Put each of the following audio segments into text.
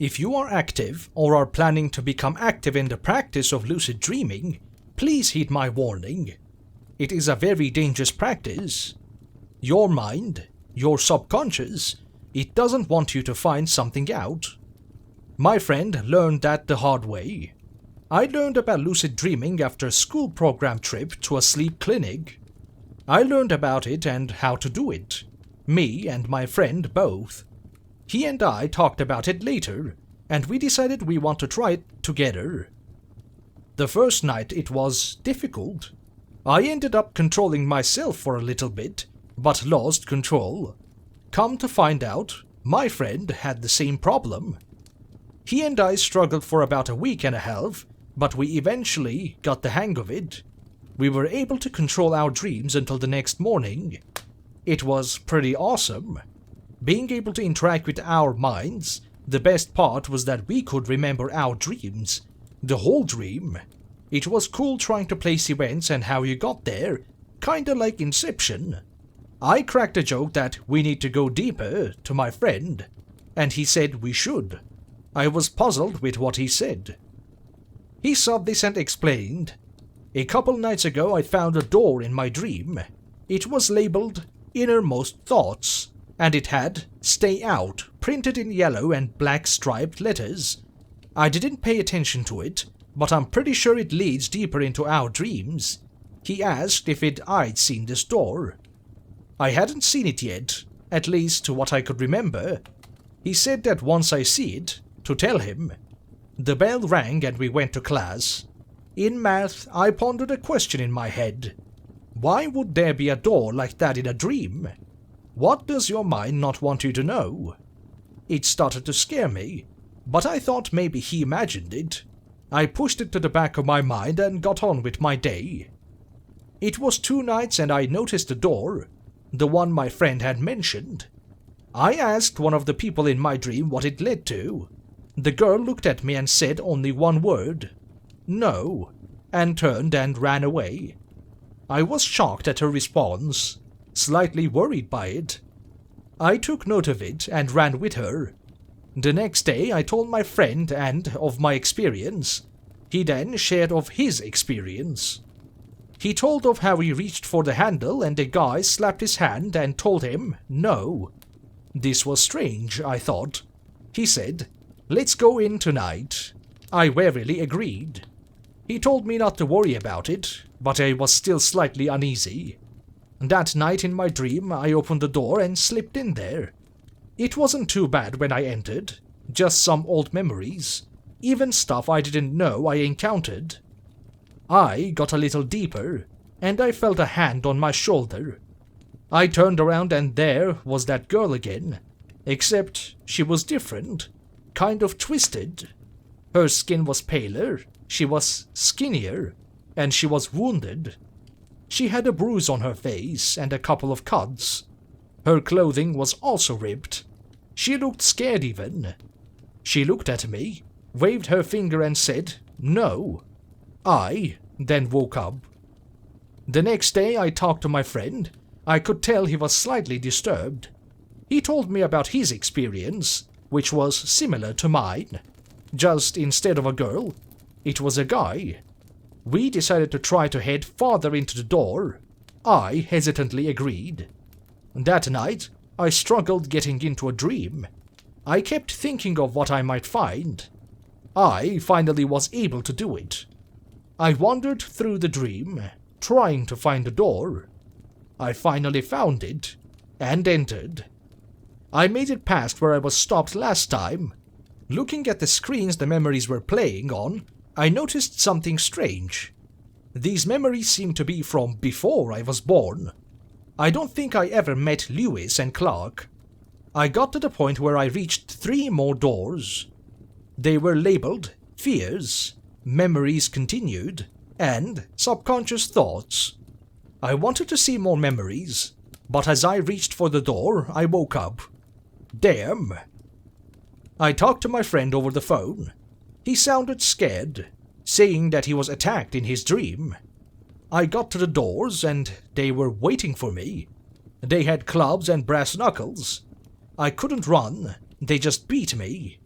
If you are active or are planning to become active in the practice of lucid dreaming, please heed my warning. It is a very dangerous practice. Your mind, your subconscious, it doesn't want you to find something out. My friend learned that the hard way. I learned about lucid dreaming after a school program trip to a sleep clinic. I learned about it and how to do it. Me and my friend both. He and I talked about it later, and we decided we want to try it together. The first night it was difficult. I ended up controlling myself for a little bit, but lost control. Come to find out, my friend had the same problem. He and I struggled for about a week and a half, but we eventually got the hang of it. We were able to control our dreams until the next morning. It was pretty awesome. Being able to interact with our minds, the best part was that we could remember our dreams. The whole dream. It was cool trying to place events and how you got there, kinda like Inception. I cracked a joke that we need to go deeper to my friend, and he said we should. I was puzzled with what he said. He saw this and explained, "A couple nights ago I found a door in my dream. It was labeled Innermost Thoughts, and it had Stay Out printed in yellow and black striped letters. I didn't pay attention to it, but I'm pretty sure it leads deeper into our dreams." He asked if I'd seen this door. I hadn't seen it yet, at least to what I could remember. He said that once I see it, to tell him. The bell rang and we went to class. In math, I pondered a question in my head. Why would there be a door like that in a dream? What does your mind not want you to know? It started to scare me, but I thought maybe he imagined it. I pushed it to the back of my mind and got on with my day. It was 2 nights and I noticed the door, the one my friend had mentioned. I asked one of the people in my dream what it led to. The girl looked at me and said only one word, "No," and turned and ran away. I was shocked at her response, slightly worried by it. I took note of it and ran with her. The next day I told my friend and of my experience. He then shared of his experience. He told of how he reached for the handle and a guy slapped his hand and told him no. This was strange, I thought. He said, "Let's go in tonight." I warily agreed. He told me not to worry about it, but I was still slightly uneasy. That night in my dream, I opened the door and slipped in there. It wasn't too bad when I entered, just some old memories, even stuff I didn't know I encountered. I got a little deeper, and I felt a hand on my shoulder. I turned around and there was that girl again, except she was different, kind of twisted. Her skin was paler, she was skinnier, and she was wounded. She had a bruise on her face and a couple of cuts. Her clothing was also ripped. She looked scared even. She looked at me, waved her finger and said, "No." I then woke up. The next day I talked to my friend. I could tell he was slightly disturbed. He told me about his experience, which was similar to mine. Just instead of a girl, it was a guy. We decided to try to head farther into the door. I hesitantly agreed. That night, I struggled getting into a dream. I kept thinking of what I might find. I finally was able to do it. I wandered through the dream, trying to find the door. I finally found it, and entered. I made it past where I was stopped last time. Looking at the screens the memories were playing on, I noticed something strange. These memories seemed to be from before I was born. I don't think I ever met Lewis and Clark. I got to the point where I reached 3 more doors. They were labeled Fears, Memories Continued, and Subconscious Thoughts. I wanted to see more memories, but as I reached for the door, I woke up. Damn. I talked to my friend over the phone. He sounded scared, saying that he was attacked in his dream. I got to the doors and they were waiting for me. They had clubs and brass knuckles. I couldn't run, they just beat me.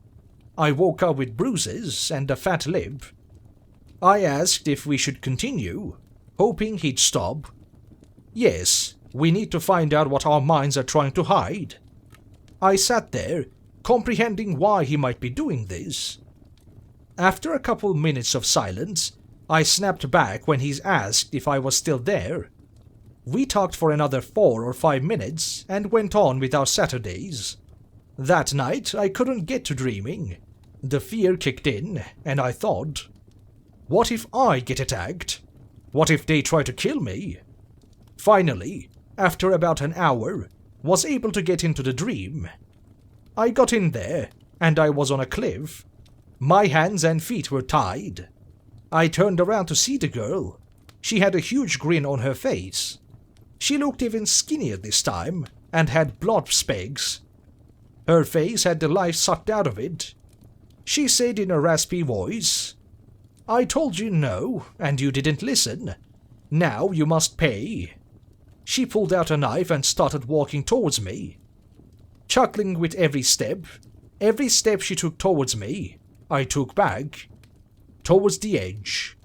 I woke up with bruises and a fat lip. I asked if we should continue, hoping he'd stop. Yes, we need to find out what our minds are trying to hide. I sat there, comprehending why he might be doing this. After a couple minutes of silence, I snapped back when he asked if I was still there. We talked for another 4 or 5 minutes and went on with our Saturdays. That night, I couldn't get to dreaming. The fear kicked in, and I thought, what if I get attacked? What if they try to kill me? Finally, after about an hour, was able to get into the dream. I got in there, and I was on a cliff. My hands and feet were tied. I turned around to see the girl. She had a huge grin on her face. She looked even skinnier this time, and had blood specks. Her face had the life sucked out of it. She said in a raspy voice, "I told you no, and you didn't listen. Now you must pay." She pulled out a knife and started walking towards me. Chuckling with every step she took towards me, I took back, towards the edge.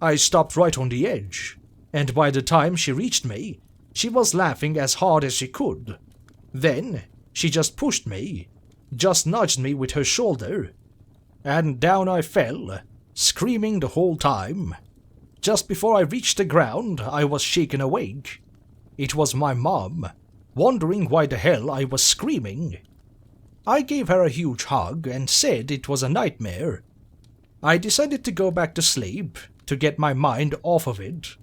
I stopped right on the edge, and by the time she reached me, she was laughing as hard as she could. Then she just pushed me, just nudged me with her shoulder, and down I fell, screaming the whole time. Just before I reached the ground, I was shaken awake. It was my mom, wondering why the hell I was screaming. I gave her a huge hug and said it was a nightmare. I decided to go back to sleep to get my mind off of it.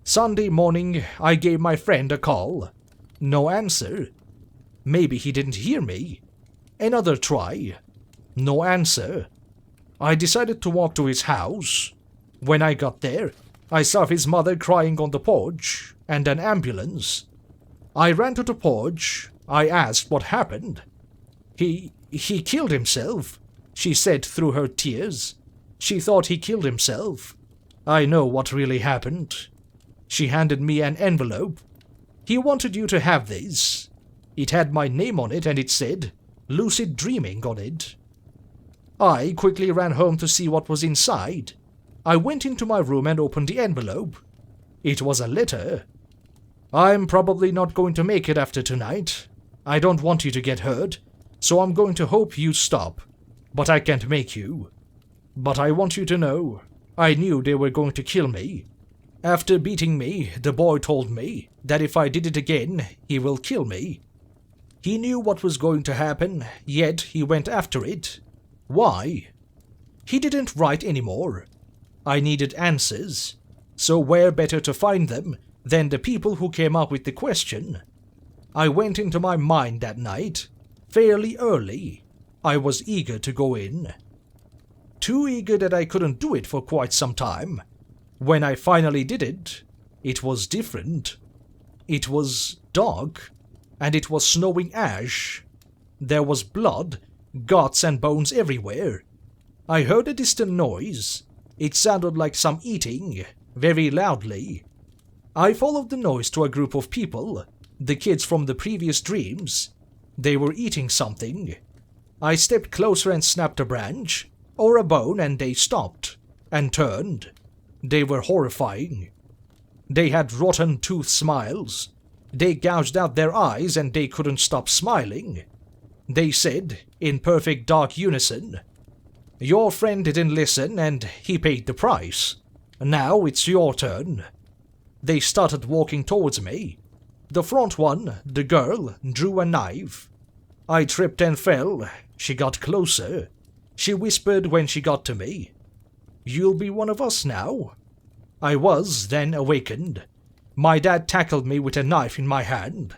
Sunday morning, I gave my friend a call. No answer. Maybe he didn't hear me. Another try. No answer. I decided to walk to his house. When I got there, I saw his mother crying on the porch and an ambulance. I ran to the porch. I asked what happened. He killed himself, she said through her tears. She thought he killed himself. I know what really happened. She handed me an envelope. He wanted you to have this. It had my name on it and it said, "Lucid Dreaming" on it. I quickly ran home to see what was inside. I went into my room and opened the envelope. It was a letter. "I'm probably not going to make it after tonight. I don't want you to get hurt, so I'm going to hope you stop. But I can't make you. But I want you to know, I knew they were going to kill me. After beating me, the boy told me that if I did it again, he will kill me. He knew what was going to happen, yet he went after it. Why? He didn't write anymore. I needed answers, so where better to find them than the people who came up with the question? I went into my mind that night, fairly early. I was eager to go in. Too eager that I couldn't do it for quite some time. When I finally did it, it was different. It was dark, and it was snowing ash. There was blood, guts and bones everywhere. I heard a distant noise. It sounded like some eating, very loudly. I followed the noise to a group of people, the kids from the previous dreams. They were eating something. I stepped closer and snapped a branch, or a bone, and they stopped, and turned. They were horrifying. They had rotten tooth smiles. They gouged out their eyes and they couldn't stop smiling. They said, in perfect dark unison, "Your friend didn't listen and he paid the price. Now it's your turn." They started walking towards me. The front one, the girl, drew a knife. I tripped and fell. She got closer. She whispered when she got to me, "You'll be one of us now." I was then awakened. My dad tackled me with a knife in my hand.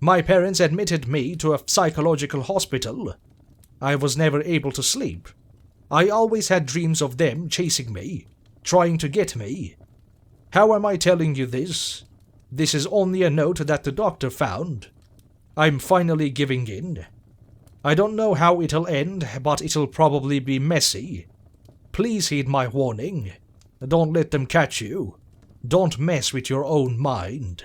My parents admitted me to a psychological hospital. I was never able to sleep. I always had dreams of them chasing me, trying to get me. How am I telling you this? This is only a note that the doctor found. I'm finally giving in. I don't know how it'll end, but it'll probably be messy. Please heed my warning. Don't let them catch you. Don't mess with your own mind.